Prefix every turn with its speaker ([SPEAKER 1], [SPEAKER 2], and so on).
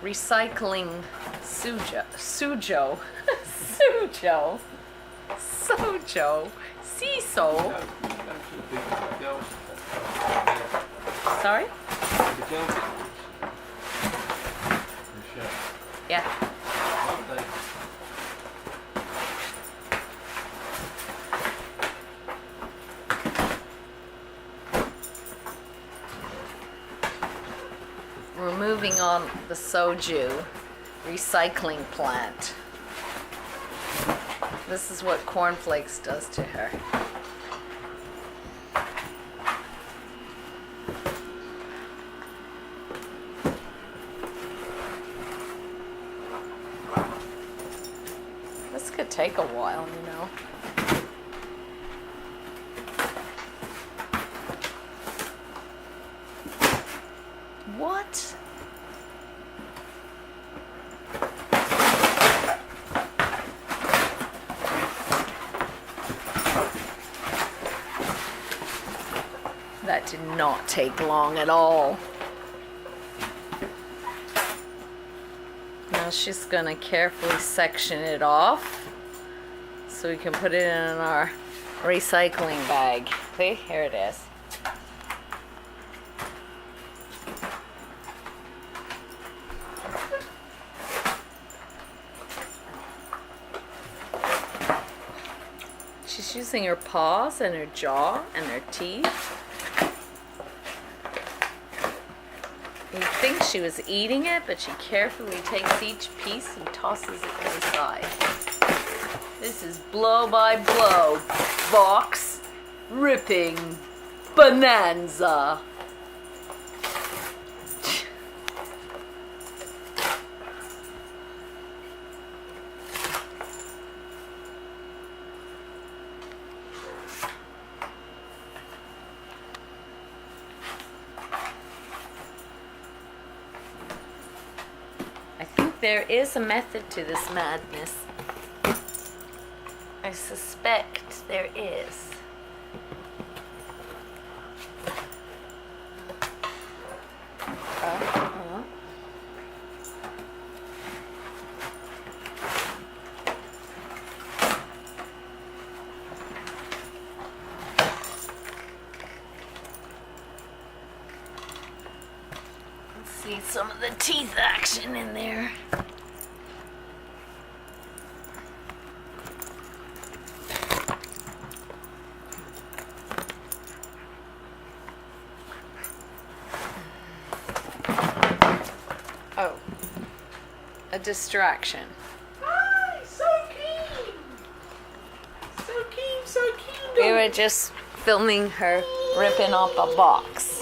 [SPEAKER 1] recycling Sujo, Sujo, Ciso. Sorry? Yeah. We're moving on the soju recycling plant. This is what cornflakes does to her. This could take a while, you know. What? That did not take long at all. Now she's gonna carefully section it off so we can put it in our recycling bag. See, here it is. She's using her paws and her jaw and her teeth. You'd think she was eating it, but she carefully takes each piece and tosses it to the side. This is blow by blow, box ripping bonanza. There is a method to this madness. I suspect there is. See some of the teeth action in there. Oh, a distraction.
[SPEAKER 2] Hi, so keen. So keen, so keen.
[SPEAKER 1] We were just filming her ripping up a box.